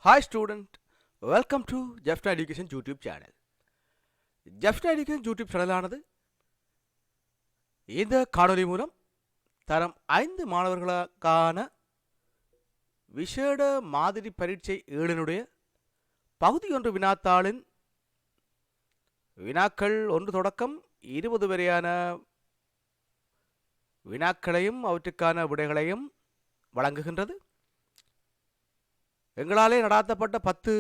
Hi student, welcome to Jeffna Education YouTube channel. Jeffna Education YouTube channel ஆனது இந்த காணொளி மூலம் தரம் 5 மாணவர்களுக்கான விசேட மாதிரி பரீட்சை 7னுடைய பகுதி 1 வினாத்தாளின் வினாக்கள் 1 தொடக்கம் 20 வரையான வினாக்களையும் அவற்றுக்கான விடைகளையும் வழங்குகின்றது. எங்களாலே நடாத்தப்பட்ட 10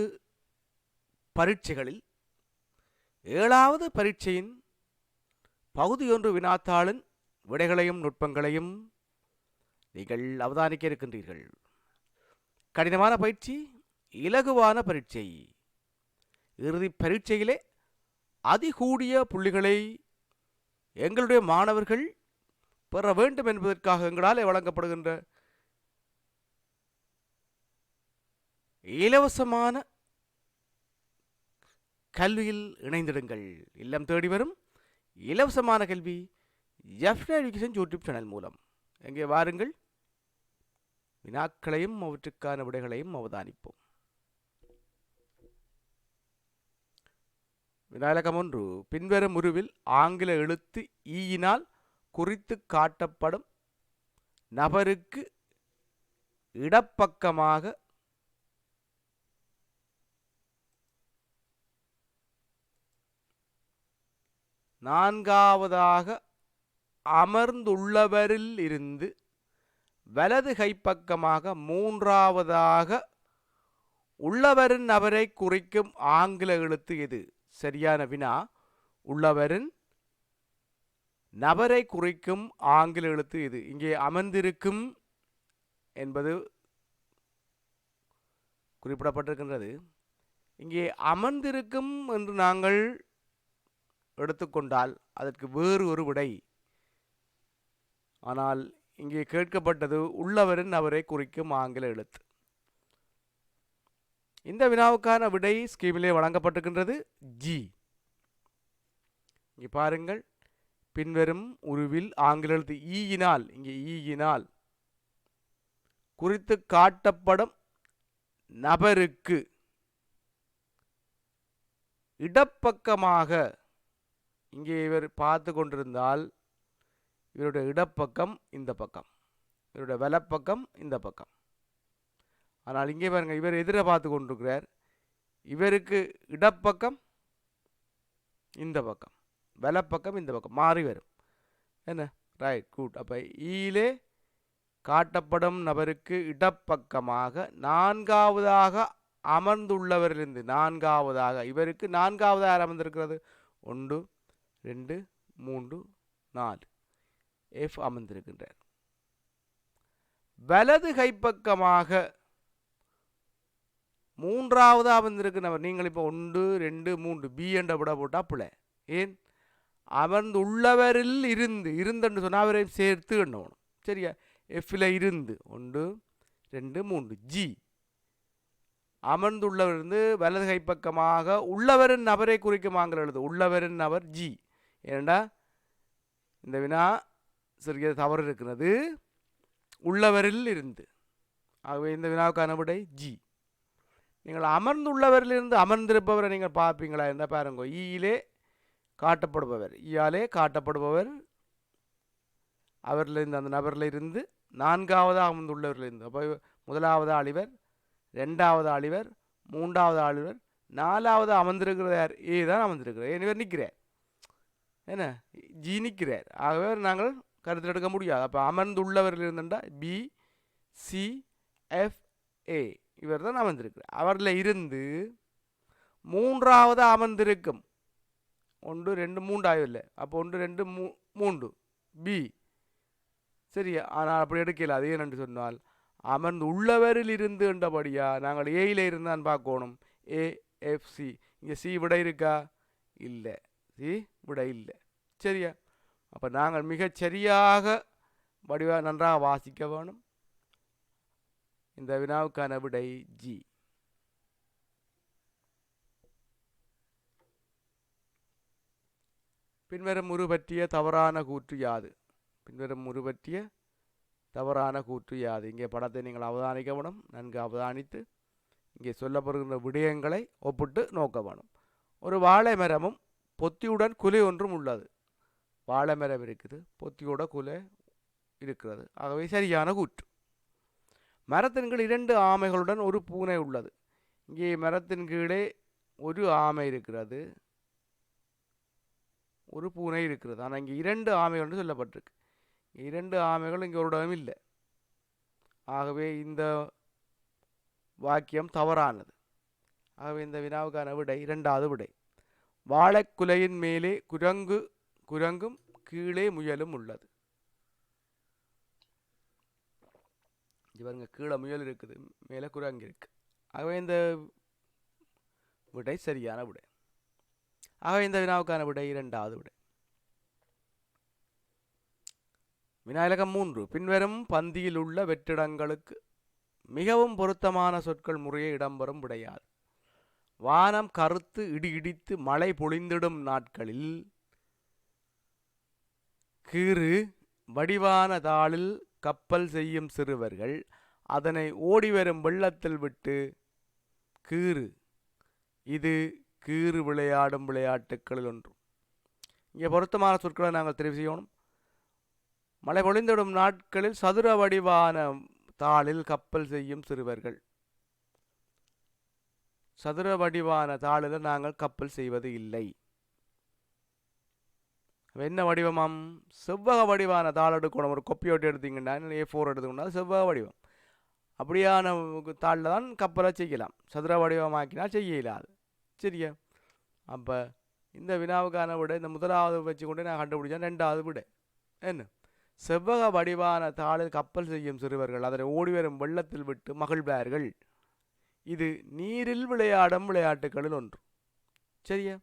பரீட்சைகளில் 7வது பரீட்சையின் பகுதி 1 வினாத்தாளின் விடைகளையும் நுட்பங்களையும் நீங்கள் அவதானிக்க இருக்கின்றீர்கள். கடினமான பயிற்சி, இலகுவான பரீட்சை. இறுதி பரீட்சையிலே அதிகூடிய புள்ளிகளை எங்களுடைய மாணவர்கள் பெற வேண்டும் என்பதற்காக எங்களாலே வழங்கப்படுகின்ற இலவசமான கல்வியில் இணைந்திடுங்கள். இல்லம் தேடி வரும் இலவசமான கல்வி ஜெஃப்னா எஜுகேஷன் யூடியூப் சேனல் மூலம். எங்கே வாருங்கள், வினாக்களையும் அவற்றுக்கான விடைகளையும் அவதானிப்போம். வினாயிலக்கம் 1. பின்வரும் உருவில் ஆங்கில எழுத்து ஈயினால் குறித்து காட்டப்படும் நபருக்கு இடப்பக்கமாக நான்காவதாக அமர்ந்துள்ளவரில் இருந்து வலது கைப்பக்கமாக மூன்றாவதாக உள்ளவரின் நபரை குறிக்கும் ஆங்கில எழுத்து எது? சரியான வினா, உள்ளவரின் நபரை குறிக்கும் ஆங்கில எழுத்து எது? இங்கே அமர்ந்திருக்கும் என்பது குறிப்பிடப்பட்டிருக்கின்றது. இங்கே அமர்ந்திருக்கும் என்று நாங்கள் எடுத்துக்கொண்டால் அதற்கு வேறு ஒரு விடை. ஆனால் இங்கே கேட்கப்பட்டது உள்ளவரின் நபரை குறிக்கும் ஆங்கில எழுத்து. இந்த வினாவுக்கான விடை ஸ்கீமிலே வழங்கப்பட்டிருக்கின்றது ஜி. இங்கே பாருங்கள், பின்வரும் உருவில் ஆங்கில எழுத்து ஈயினால், இங்கே ஈயினால் குறித்து காட்டப்படும் நபருக்கு இடப்பக்கமாக, இங்கே இவர் பார்த்து கொண்டிருந்தால் இவருடைய இடப்பக்கம் இந்த பக்கம், இவருடைய வலப்பக்கம் இந்த பக்கம். ஆனால் இங்கே பாருங்க, இவர் எதிர பார்த்து கொண்டிருக்கிறார். இவருக்கு இடப்பக்கம் இந்த பக்கம், வலப்பக்கம் இந்த பக்கம், மாறி வரும். என்ன? Right, good. அப்போ ஈயிலே காட்டப்படும் நபருக்கு இடப்பக்கமாக நான்காவதாக அமர்ந்துள்ளவரிலிருந்து, நான்காவதாக இவருக்கு நான்காவதாக அமர்ந்திருக்கிறது 1 2 3 4 எஃப் அமர்ந்திருக்கின்றார். வலது கைப்பக்கமாக மூன்றாவது அமர்ந்திருக்கிறவர், நீங்கள் இப்போ 1 2 3 பி என்ற விட போட்டா பிள்ளை. ஏன்? அமர்ந்துள்ளவரில் இருந்து, இருந்துன்னு சொன்னால் அவரையும் சேர்த்து எண்ணணும். சரியா? எஃப்ல இருந்து 1 2 3 ஜி. அமர்ந்துள்ளவரிலிருந்து வலது கைப்பக்கமாக உள்ளவரின் நபரை குறிக்கும் ஆங்கில எழுது உள்ளவரின் நபர் ஜி. ஏனண்டா இந்த வினா சிறிய தவறு இருக்கிறது. உள்ளவரில் இருந்து, ஆகவே இந்த வினாவுக்கான விடை ஜி. நீங்கள் அமர்ந்துள்ளவரிலிருந்து அமர்ந்திருப்பவரை நீங்கள் பார்ப்பீங்களா என்ன? பாருங்க, ஈயிலே காட்டப்படுபவர், ஈயாலே காட்டப்படுபவர் அவரிலிருந்து, அந்த நபரில் இருந்து நான்காவதாக அமர்ந்துள்ளவரிலிருந்து. அப்போ முதலாவது ஆளிவர், ரெண்டாவது ஆளிவர், மூன்றாவது ஆளிவர், நாலாவது அமர்ந்திருக்கிறது யார்? ஏ தான் அமர்ந்திருக்கிறார். ஏன் இவர் நிற்கிறார்? என்ன? ஜி நிற்கிறார். ஆகவே நாங்கள் கருத்தில் எடுக்க முடியாது. அப்போ அமர்ந்துள்ளவரில் இருந்துட்டா பி சி எஃப் ஏ, இவர் தான் அமர்ந்திருக்கிறார். அவரில் இருந்து மூன்றாவது அமர்ந்திருக்கும் 1 2 3 ஆகவில்லை. அப்போ 1 2 3 பி சரி, ஆனால் அப்படி எடுக்கல. அது ஏனென்று சொன்னால் அமர்ந்து உள்ளவரில் இருந்து என்றபடியா நாங்கள் ஏயில இருந்தான் பார்க்கணும். ஏஎஃப்சி இங்கே சி விட இருக்கா? இல்லை. சி விட இல்லை. சரியா? அப்போ நாங்கள் மிகச் சரியாக வடிவாக நன்றாக வாசிக்க வேணும். இந்த வினாவுக்கான விடை ஜி. பின்வரும் உரு பற்றிய தவறான கூற்று யாது? பின்வரும் உரு பற்றிய தவறான கூற்று யாது? இங்கே படத்தை நீங்கள் அவதானிக்க வேணும். நன்கு அவதானித்து இங்கே சொல்லப்படுகின்ற விடயங்களை ஒப்பிட்டு நோக்க வேணும். ஒரு வாழை மரமும் பொத்தியுடன் குலை ஒன்றும் உள்ளது. வாழை மரம் இருக்குது, பொத்தியோட குலை இருக்கிறது. ஆகவே சரியான கூற்று. மரத்தின் கீழ் 2 ஆமைகளுடன் ஒரு பூனை உள்ளது. இங்கே மரத்தின் கீழே ஒரு ஆமை இருக்கிறது, ஒரு பூனை இருக்கிறது. ஆனால் இங்கே 2 ஆமைகள் என்று சொல்லப்பட்டிருக்கு. 2 ஆமைகள் இங்கே ஒரு இடம் இல்லை. ஆகவே இந்த வாக்கியம் தவறானது. ஆகவே இந்த வினாவுக்கான விடை 2வது விடை. வாழைக்குலையின் மேலே குரங்கும் கீழே முயலும் உள்ளது. இவருங்க கீழே முயல் இருக்குது, மேலே குரங்கு இருக்கு. ஆகவே இந்த விடை சரியான விடை. ஆகவே இந்த வினாவுக்கான விடை 2வது விடை. வினா இலக்கம் 3. பின்வரும் பந்தியில் உள்ள வெற்றிடங்களுக்கு மிகவும் பொருத்தமான சொற்கள் முறையே இடம்பெறும் விடையாது. வானம் கருத்து இடி இடித்து மழை பொழிந்திடும் நாட்களில் கீறு வடிவான தாளில் கப்பல் செய்யும் சிறுவர்கள் அதனை ஓடிவரும் வெள்ளத்தில் விட்டு கீறு. இது கீறு விளையாடும் விளையாட்டுக்களில் ஒன்று. இங்கே பொருத்தமான சொற்களை நாங்கள் தெரிவு செய்யணும். மழை பொழிந்திடும் நாட்களில் சதுர வடிவான தாளில் கப்பல் செய்யும் சிறுவர்கள். சதுர வடிவான தாளில் நாங்கள் கப்பல் செய்வது இல்லை. என்ன வடிவமாம்? செவ்வக வடிவான தாள் எடுக்கணும். ஒரு கொப்பியோட்டு எடுத்தீங்கன்னா A4 எடுத்துக்கொண்டா செவ்வக வடிவம். அப்படியான தாளில் தான் கப்பலை செய்யலாம். சதுர வடிவமாக்கினால் செய்ய இயலாது. சரியா? அப்போ இந்த வினாவுக்கான விட இந்த முதலாவது வச்சு கொண்டு நான் கண்டுபிடிச்சேன். 2வது விட என்ன? செவ்வக வடிவான தாளில் கப்பல் செய்யும் சிறுவர்கள் அதனை ஓடிவரும் வெள்ளத்தில் விட்டு மகிழ்வார்கள். இது நீரில் விளையாடும் விளையாட்டுகளில் ஒன்று. சரியா?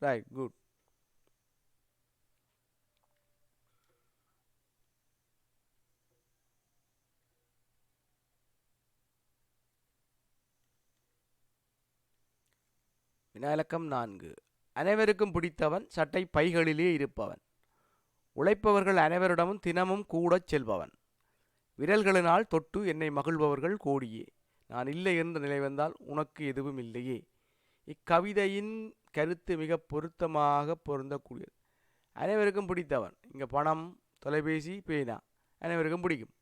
Right, good. வினா இலக்கம் 4. அனைவருக்கும் பிடித்தவன் சட்டை பைகளிலே இருப்பவன். உழைப்பவர்கள் அனைவரிடமும் தினமும் கூடச் செல்பவன். விரல்களினால் தொட்டு என்னை மகிழ்பவர்கள் கோடியே. நான் இல்லை என்ற நிலை வந்தால் உனக்கு எதுவும் இல்லையே. இக்கவிதையின் கருத்து மிக பொருத்தமாக பொருந்தக்கூடியது. அனைவருக்கும் பிடித்தவன். இங்கே பணம், தொலைபேசி, பேனா அனைவருக்கும் பிடிக்கும்.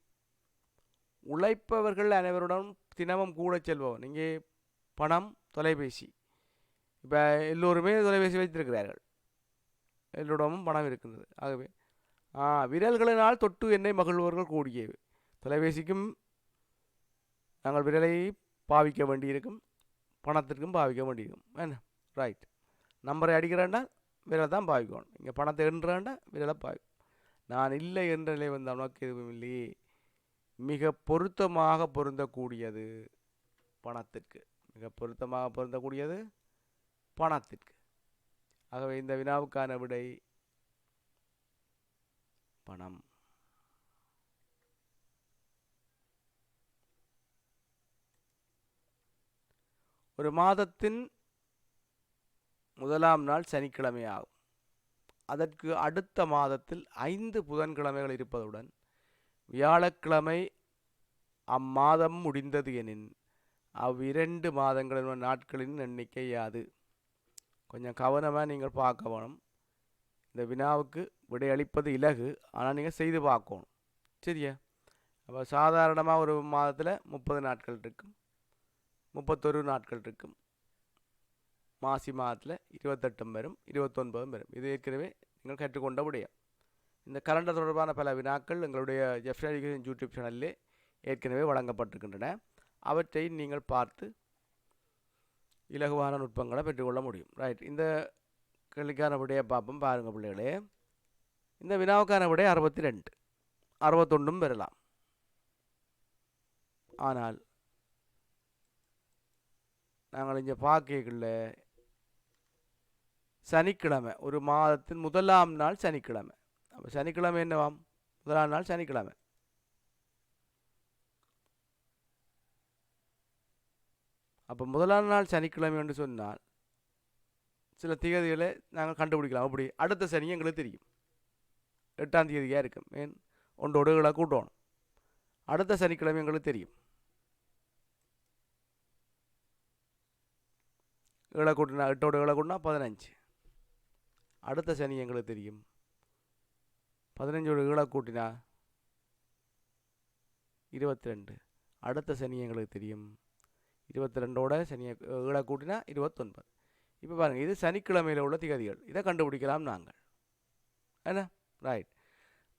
உழைப்பவர்கள் அனைவருடன் தினமும் கூட செல்பவன். இங்கே பணம், தொலைபேசி. இப்போ எல்லோருமே தொலைபேசி வைத்திருக்கிறார்கள், எல்லோரிடமும் பணம் இருக்கின்றது. ஆகவே விரல்களினால் தொட்டு என்னை மகிழ்வர்கள் கூடிய. தொலைபேசிக்கும் நாங்கள் விரலை பாவிக்க வேண்டியிருக்கும், பணத்திற்கும் பாவிக்க வேண்டியிருக்கும். என்ன? ரைட். நம்பரை அடிக்கிறேன்டா விரலை தான் பாவிக்கணும். இங்கே பணத்தை எண்ணுறேன்டா விரலை பாவிக்கும். நான் இல்லை என்ற நிலை வந்த உனக்கு எதுவும் இல்லையே. மிக பொருத்தமாக பொருந்தக்கூடியது பணத்திற்கு. மிக பொருத்தமாக பொருந்தக்கூடியது பணத்திற்கு. ஆகவே இந்த வினாவுக்கான விடை பணம். ஒரு மாதத்தின் முதலாம் நாள் சனிக்கிழமை ஆகும். அதற்கு அடுத்த மாதத்தில் 5 புதன்கிழமைகள் இருப்பதுடன் வியாழக்கிழமை அம்மாதம் முடிந்தது எனின் அவ்விரண்டு மாதங்களின் நாட்களின் எண்ணிக்கை யாது? கொஞ்சம் கவனமாக நீங்கள் பார்க்க வேணும். இந்த வினாவுக்கு விடையளிப்பது இலகு, ஆனால் நீங்கள் செய்து பார்க்கணும். சரியா? அப்போ சாதாரணமாக ஒரு மாதத்தில் 30 நாட்கள் இருக்கும், 31 நாட்கள் இருக்கும். மாசி மாதத்தில் 28 வரும், 29 வரும். இது ஏற்கனவே நீங்கள் கற்றுக்கொண்ட விடயம். இந்த கலண்டர் தொடர்பான பல வினாக்கள் எங்களுடைய ஜெஃப்னா எஜுகேஷன் யூடியூப் சேனலிலே ஏற்கனவே வழங்கப்பட்டிருக்கின்றன. அவற்றை நீங்கள் பார்த்து இலகுவான நுட்பங்களை பெற்றுக்கொள்ள முடியும். ரைட். இந்த கேள்விக்கான விடையை பார்ப்போம். பாருங்கள் பிள்ளைகளே, இந்த வினாவுக்கான விடை 62. 61 பெறலாம். ஆனால் நாங்கள் இங்கே பார்க்கல, சனிக்கிழமை ஒரு மாதத்தின் முதலாம் நாள் சனிக்கிழமை. அப்போ சனிக்கிழமை என்னவாம்? முதலாம் நாள் சனிக்கிழமை. அப்போ முதலாம் நாள் சனிக்கிழமை என்று சொன்னால் சில திகதிகளை நாங்கள் கண்டுபிடிக்கலாம். அப்படி அடுத்த சனி எங்களுக்கு தெரியும், 8ஆம் தேதியாக இருக்கும். ஏன் ஒன்றோடு ஏழை கூட்டணும். அடுத்த சனிக்கிழமை எங்களுக்கு தெரியும், ஏழை கூட்டினா 8ஓடு ஏழை கூட்டினா 15. அடுத்த சனி எங்களுக்கு தெரியும், 15ஓடு ஏழை கூட்டினா 22. அடுத்த சனி எங்களுக்கு தெரியும், 22ஓட சனியை ஏழை கூட்டினா 29. இப்போ பாருங்கள், இது சனிக்கிழமையில் உள்ள திகதிகள். இதை கண்டுபிடிக்கலாம் நாங்கள். என்ன ரைட்?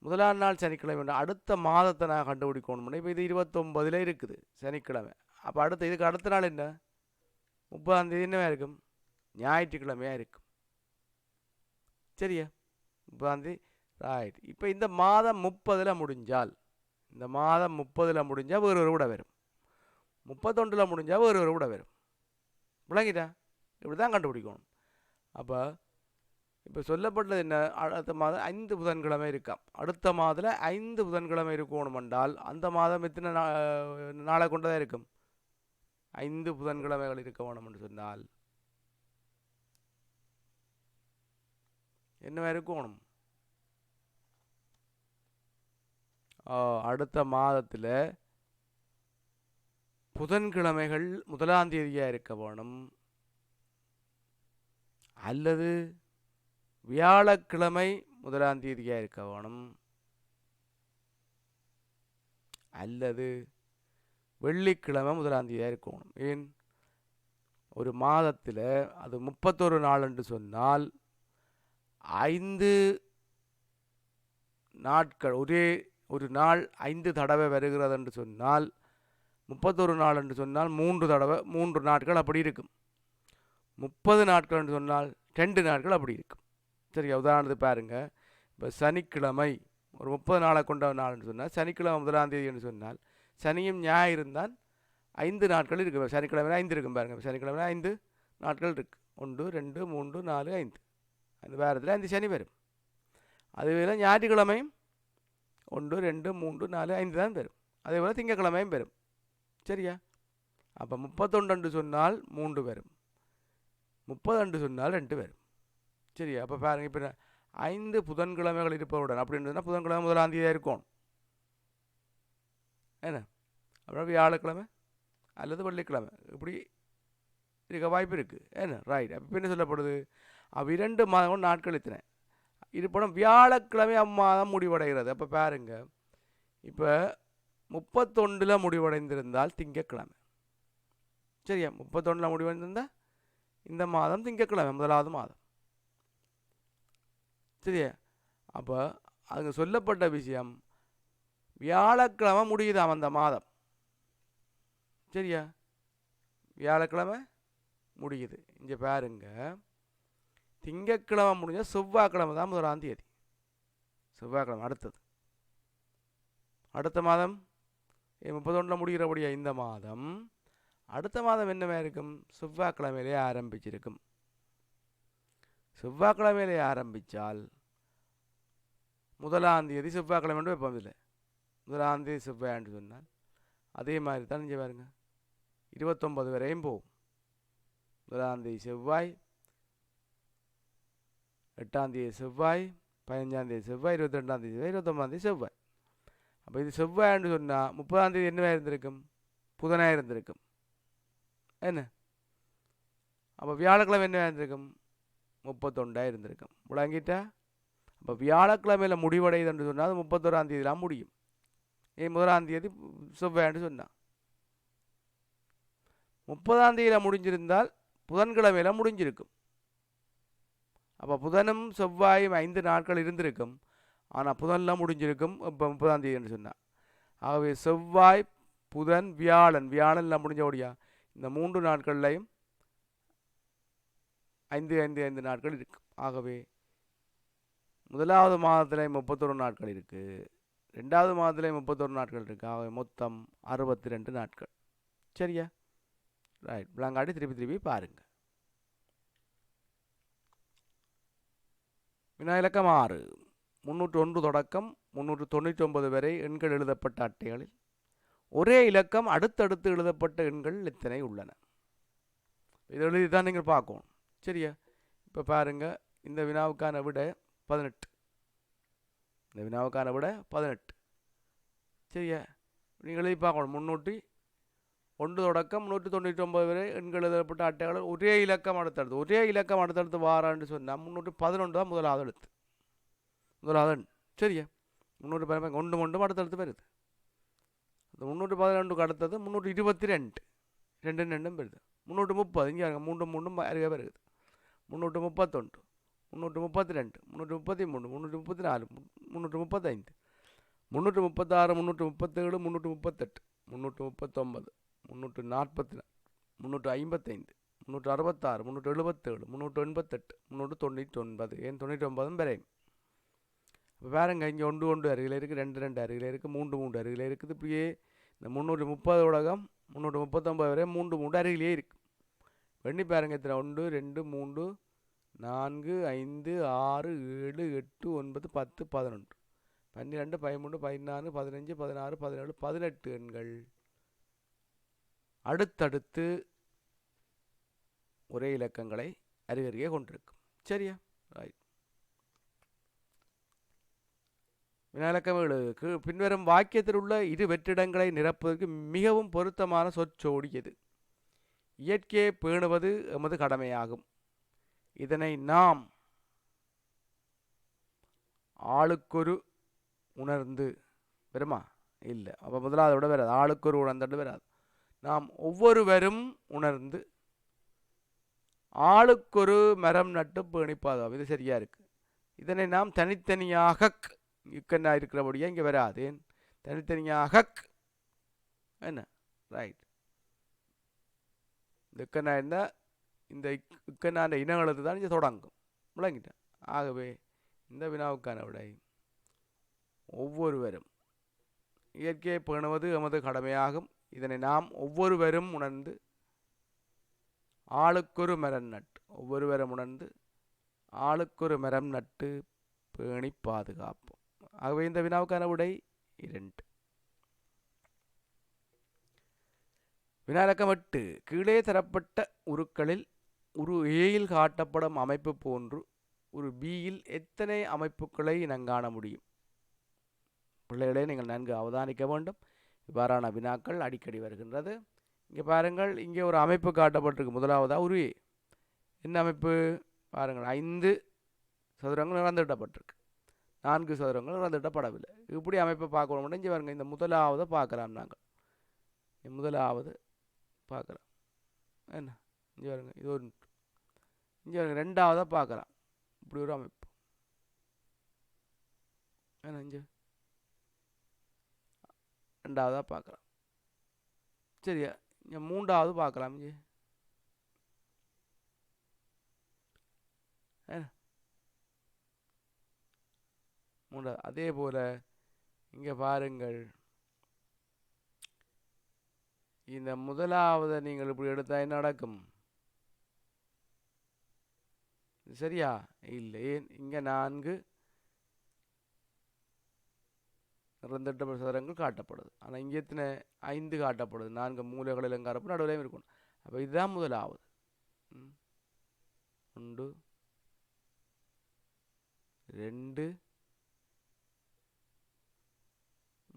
முதலாம் நாள் சனிக்கிழமை அடுத்த மாதத்தை நான் கண்டுபிடிக்கணும்னா இப்போ இது 29 இருக்குது சனிக்கிழமை. அப்போ அடுத்த இதுக்கு அடுத்த நாள் என்ன? 30ஆம் தேதி என்னவா இருக்கும்? ஞாயிற்றுக்கிழமையாக இருக்கும். சரியா? 30ஆம் தேதி. ரைட். இப்போ இந்த மாதம் 30 முடிஞ்சால், இந்த மாதம் 30 முடிஞ்சால் வேறு ஒரு விட வரும், 31 முடிஞ்சால் வேறு ஒரு விட வரும். விளங்கிட்டா? இப்படி தான் கண்டுபிடிக்கணும். அப்போ இப்போ சொல்லப்பட்டது என்ன? அடுத்த மாதம் 5 புதன்கிழமை இருக்காம். அடுத்த மாதத்தில் 5 புதன்கிழமை இருக்கணும் என்றால் அந்த மாதம் எத்தனை நாளை கொண்டதாக இருக்கும்? 5 புதன்கிழமைகள் இருக்க வேணும் என்று சொன்னால் என்ன இருக்கணும்? அடுத்த மாதத்தில் புதன்கிழமைகள் முதலாம் தேதியாக இருக்க வேணும், அல்லது வியாழக்கிழமை முதலாம் தேதியாக இருக்க வேணும், அல்லது வெள்ளிக்கிழமை முதலாம் தேதியாக இருக்கணும். ஏன்? ஒரு மாதத்தில் அது 31 நாள் என்று சொன்னால் 5 நாட்கள், ஒரே ஒரு நாள் 5 தடவை வருகிறது என்று சொன்னால் 31 நாள் என்று சொன்னால் 3 தடவை 3 நாட்கள் அப்படி இருக்கும். 30 நாட்கள் என்று சொன்னால் 2 நாட்கள் அப்படி இருக்கும். சரியா? உதாரணத்துக்கு பாருங்கள், இப்போ சனிக்கிழமை ஒரு 30 நாளை கொண்ட நாள் என்று சொன்னால் சனிக்கிழமை முதலாம் தேதி என்று சொன்னால் சனியும் ஞாயிறும் தான் 5 நாட்கள் இருக்குது. சனிக்கிழமை 5 இருக்கும் பாருங்கள். சனிக்கிழமை 5 நாட்கள் இருக்குது. 1 2 3 4 5. அந்த வாரத்தில் 5 சனி வரும். அதேவேளை ஞாயிற்றுக்கிழமையும் 1 2 3 4 5 தான் வரும். அதேபோல் திங்கக்கிழமையும் வரும். சரியா? அப்போ 31 என்று சொன்னால் 3 வரும், 30 என்று சொன்னால் 2 வரும். சரியா? அப்போ பாருங்கள், இப்போ 5 புதன்கிழமைகள் இருப்பவுடன் அப்படின்றதுனா புதன்கிழமை முதலாம் தேதியாக இருக்கும். என்ன? அப்புறம் வியாழக்கிழமை அல்லது வெள்ளிக்கிழமை இப்படி இருக்க வாய்ப்பு இருக்குது. என்ன? ரைட். அப்போ என்ன சொல்லப்படுது? அவ்விரண்டு மாதங்கள் நாட்கள் இத்தனை இருப்படம் வியாழக்கிழமை அம்மாதம் முடிவடைகிறது. அப்போ பாருங்க, இப்போ 31 முடிவடைந்திருந்தால் திங்கக்கிழமை. சரியா? 31 முடிவடைந்திருந்தால் இந்த மாதம் திங்கக்கிழமை முதலாவது மாதம். சரியா? அப்போ அங்கே சொல்லப்பட்ட விஷயம் வியாழக்கிழமை முடியுதாம் அந்த மாதம். சரியா? வியாழக்கிழமை முடியுது. இங்கே பாருங்க, திங்கக்கிழமை முடிஞ்ச செவ்வாய்க்கிழமை தான் முதலாம் தேதி. செவ்வாய்க்கிழமை அடுத்தது அடுத்த மாதம் 31 முடிகிறபடியா இந்த மாதம் அடுத்த மாதம் என்னவா இருக்கும்? செவ்வாய்க்கிழமையிலே ஆரம்பிச்சிருக்கும். செவ்வாய்க்கிழமையிலே ஆரம்பித்தால் முதலாம் தேதி செவ்வாய்க்கிழமை வைப்போம். இல்லை, முதலாம் தேதி செவ்வாய்ன்னு சொன்னால் அதே மாதிரி தான் இங்கே பாருங்க, 29 வரையும் போகும். முதலாம் தேதி செவ்வாய், 8ஆம் தேதி செவ்வாய், 15ஆம் தேதி செவ்வாய், 22ஆம் தேதி செவ்வாய், 29ஆம் தேதி செவ்வாய். அப்போ இது செவ்வாய்ன்னு சொன்னால் 30ஆம் தேதி என்னவாக இருந்திருக்கும்? புதனாக இருந்திருக்கும். என்ன? அப்போ வியாழக்கிழமை என்னவாக இருந்திருக்கும்? 31 இருந்திருக்கும். விளங்கிட்டா? அப்போ வியாழக்கிழமையில் முடிவடையுதுன்னு சொன்னால் அது 31ஆம் தேதியெலாம் முடியும். ஏன்? முதலாம் தேதி செவ்வாய்ன்னு சொன்னால் 30ஆம் தேதியில் முடிஞ்சிருந்தால் புதன்கிழமையில் முடிஞ்சிருக்கும். அப்போ புதனும் செவ்வாயும் 5 நாட்கள் இருந்திருக்கும். ஆனால் புதன்லாம் முடிஞ்சிருக்கும் இப்போ 30ஆம் தேதின்னு சொன்னால். ஆகவே செவ்வாய், புதன், வியாழன்லாம் முடிஞ்சபடியா இந்த 3 நாட்கள்லையும் 5 நாட்கள் இருக்கும். ஆகவே முதலாவது மாதத்தில் 31 நாட்கள் இருக்குது, ரெண்டாவது மாதத்திலே 31 நாட்கள் இருக்கு. ஆக மொத்தம் 62 நாட்கள். சரியா? ரைட். விளங்காட்டி திருப்பி பாருங்க. வினா இலக்கம் 6. 301 தொடக்கம் 399 வரை எண்கள் எழுதப்பட்ட அட்டைகளில் ஒரே இலக்கம் அடுத்தடுத்து எழுதப்பட்ட எண்கள் எத்தனை உள்ளன? இதை எழுதி தான் நீங்கள் பார்க்கணும். சரியா? இப்போ பாருங்க, இந்த வினாவுக்கான விட 18. இந்த வினாவுக்கான விட 18. சரியா? நீங்கள் எழுதி பார்க்கணும். 301 தொடக்கம் 399 வரை எண்கள் எழுதப்பட்ட அட்டைகளில் ஒரே இலக்கம் அடுத்தடுத்து வாரான்னு சொன்னால் 311 தான் முதலாவது எழுத்து, முதலாவது எண். சரியா? 311 ஒன்று அடுத்தடுத்து வருது. அந்த 312க்கு அடுத்தது 322, 2 வருது. 330 இங்கே 3 அருகே வருது. 331, 332, 333, 334, 335, 336, 337, 338, 339, 344, 355, 366, 377, 388, 399. ஏன் 99 வரையும். இப்போ பாருங்க, இங்கே 1 அருகில் இருக்குது, 2 அருகில் இருக்குது, 3 அருகில் இருக்குது. இப்படியே இந்த 330 உலகம் 339 வரை 3 அருகிலே இருக்குது. எண்ணி பாருங்க, எத்தனை? 1 2 3 4 5 6 7 8 9 10 11 12 13 14 15 16 17 18 எண்கள் அடுத்தடுத்து ஒரே இலக்கங்களை அருகருகே கொண்டிருக்கும். சரியா? ரைட். வினாயிலக்கம் 7. பின்வரும் வாக்கியத்தில் உள்ள இரு வெற்றிடங்களை நிரப்புவதற்கு மிகவும் பொருத்தமான சொற்றோடி எது? இயற்கையை பேணுவது எமது கடமையாகும். இதனை நாம் ஆளுக்கொரு உணர்ந்து வருமா? இல்லை. அப்போ முதலாவது விட வராது. ஆளுக்கொரு உணர்ந்து வராது. நாம் ஒவ்வொருவரும் உணர்ந்து ஆளுக்கொரு மரம் நட்டு பேணிப்பாதாம். இது சரியா இருக்கு. இதனை நாம் தனித்தனியாக இக்கன்னா இருக்கிறபடியா இங்கே வராது. ஏன் தனித்தனியாக? என்ன? ரைட். இந்த இக்கன்னா இருந்தால் இந்த இக்கன்னான இனங்களது தான் இங்கே தொடங்கும். விளங்கிட்டேன். ஆகவே இந்த வினாவுக்கான விடை ஒவ்வொருவரும். இயற்கையை பேணுவது எமது கடமையாகும். இதனை நாம் ஒவ்வொருவரும் உணர்ந்து ஆளுக்கொரு மரம் நட்டு, ஒவ்வொருவரும் உணர்ந்து ஆளுக்கொரு மரம் நட்டு பேணி பாதுகாப்போம். ஆகவே இந்த வினாவுக்கான விடை 2. வினாயிலக்கம் 8. கீழே தரப்பட்ட உருக்களில் ஒரு ஏயில் காட்டப்படும் அமைப்பு போன்று ஒரு பியில் எத்தனை அமைப்புகளை இனங்காண முடியும்? பிள்ளைகளே, நீங்கள் நன்கு அவதானிக்க வேண்டும். இவ்வாறான வினாக்கள் அடிக்கடி வருகின்றது. இங்கே பாருங்கள், இங்கே ஒரு அமைப்பு காட்டப்பட்டிருக்கு. முதலாவதாக ஒரு என்ன அமைப்பு பாருங்கள். 5 சதுரங்கள் நிறந்திட்டப்பட்டிருக்கு, 4 சதுரங்கள் நிறந்திட்டப்படவில்லை. இப்படி அமைப்பை பார்க்கணும். இங்கே பாருங்கள், இந்த முதலாவது பார்க்கலாம். நாங்கள் முதலாவது பார்க்கலாம். என்ன? இங்கே பாருங்க, இது ஒரு. இங்கே பாருங்க, ரெண்டாவதாக பார்க்கலாம். இப்படி ஒரு அமைப்பு. என்ன? இங்கே ரெண்டாவதாக பார்க்கலாம். சரியா? இங்கே மூன்றாவது பார்க்கலாம். இங்கே மூன்றாவது. அதே போல இங்கே பாருங்கள், இந்த முதலாவது நீங்கள் இப்படி எடுத்தால் என்ன நடக்கும்? சரியா? இல்லை. இங்கே 4 நிறந்திட்ட சதுரங்கள் காட்டப்படுது. ஆனால் இங்கே எத்தனை? 5 காட்டப்படுது. 4 மூலைகளிலும் காட்டப்படும், நடுவிலையும் இருக்கணும். அப்போ இதுதான் முதலாவது. 1 2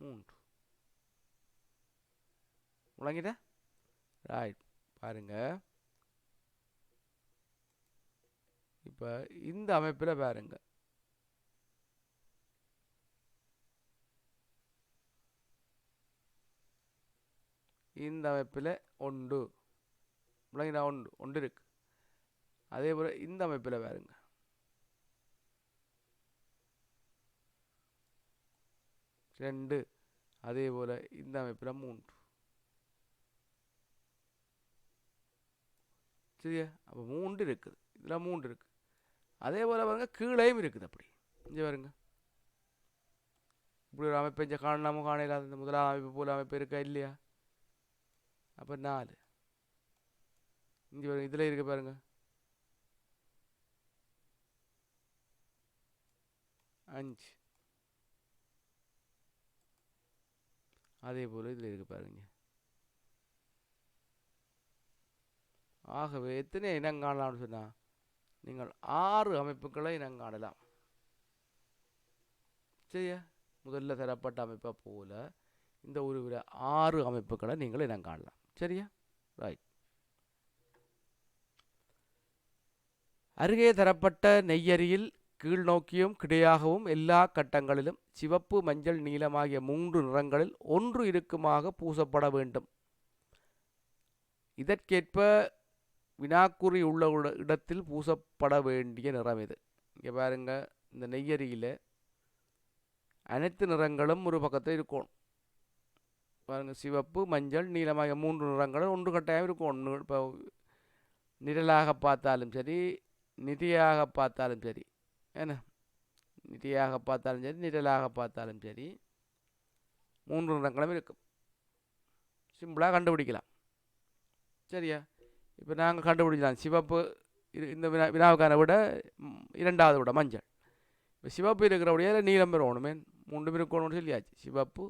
3. முழங்கிட்ட? ரைட். பாருங்க, இப்போ இந்த அமைப்பில் பாருங்க, இந்த அமைப்பில் 1 முழங்கினா 1 இருக்கு. அதே போல் இந்த அமைப்பில் பாருங்க, 2. அதே போல் இந்த அமைப்பில் 3. சரியா? அப்போ 3 இருக்குது. இதில் 3 இருக்குது. அதே போல் பாருங்க, கீழேயும் இருக்குது. அப்படி இங்கே பாருங்க, இப்படி ஒரு அமைப்பை இங்கே காணலாமோ காணல இந்த முதலாம் அமைப்பு போல அமைப்பு இருக்கா இல்லையா? அப்போ 4 இங்கே இதில் இருக்கு பாருங்க 5 அதே போல் இதில் இருக்கு பாருங்க. ஆகவே எத்தனை இனம் காணலாம்னு சொன்னால் நீங்கள் 6 அமைப்புகளை இனம் காணலாம். சரியா? முதல்ல தரப்பட்ட அமைப்பை போல இந்த உருவில் 6 அமைப்புகளை நீங்கள் இனம் காணலாம். சரியா? ரைட். அருகே தரப்பட்ட நெய்யரியில் கீழ் நோக்கியும் கிடையாகவும் எல்லா கட்டங்களிலும் சிவப்பு மஞ்சள் நீலம் ஆகிய 3 நிறங்களில் ஒன்று இருக்குமாக பூசப்பட வேண்டும். இதற்கேற்ப வினாக்குறி உள்ள இடத்தில் பூசப்பட வேண்டிய நிறம் இது. இங்கே பாருங்க, இந்த நெய்யரியில் அனைத்து நிறங்களும் ஒரு பக்கத்தில் இருக்கும் பாருங்க. சிவப்பு மஞ்சள் நீலமாக 3 நிறங்களும் ஒன்று கட்டாயம் இருக்கும். இப்போ நிழலாக பார்த்தாலும் சரி, நிதியாக பார்த்தாலும் சரி, என்ன நிதியாக பார்த்தாலும் சரி, நிழலாக பார்த்தாலும் சரி, 3 நிறங்களும் இருக்கும். சிம்பிளாக கண்டுபிடிக்கலாம். சரியா? இப்போ நாங்கள் கண்டுபிடிக்கலாம் சிவப்பு இந்த வினாவுக்கான விட 2வது விட மஞ்சள். இப்போ சிவப்பு இருக்கிறபடியே நீலம் பெறணுமே, 3 இருக்கணும்னு சொல்லியாச்சு. சிவப்பு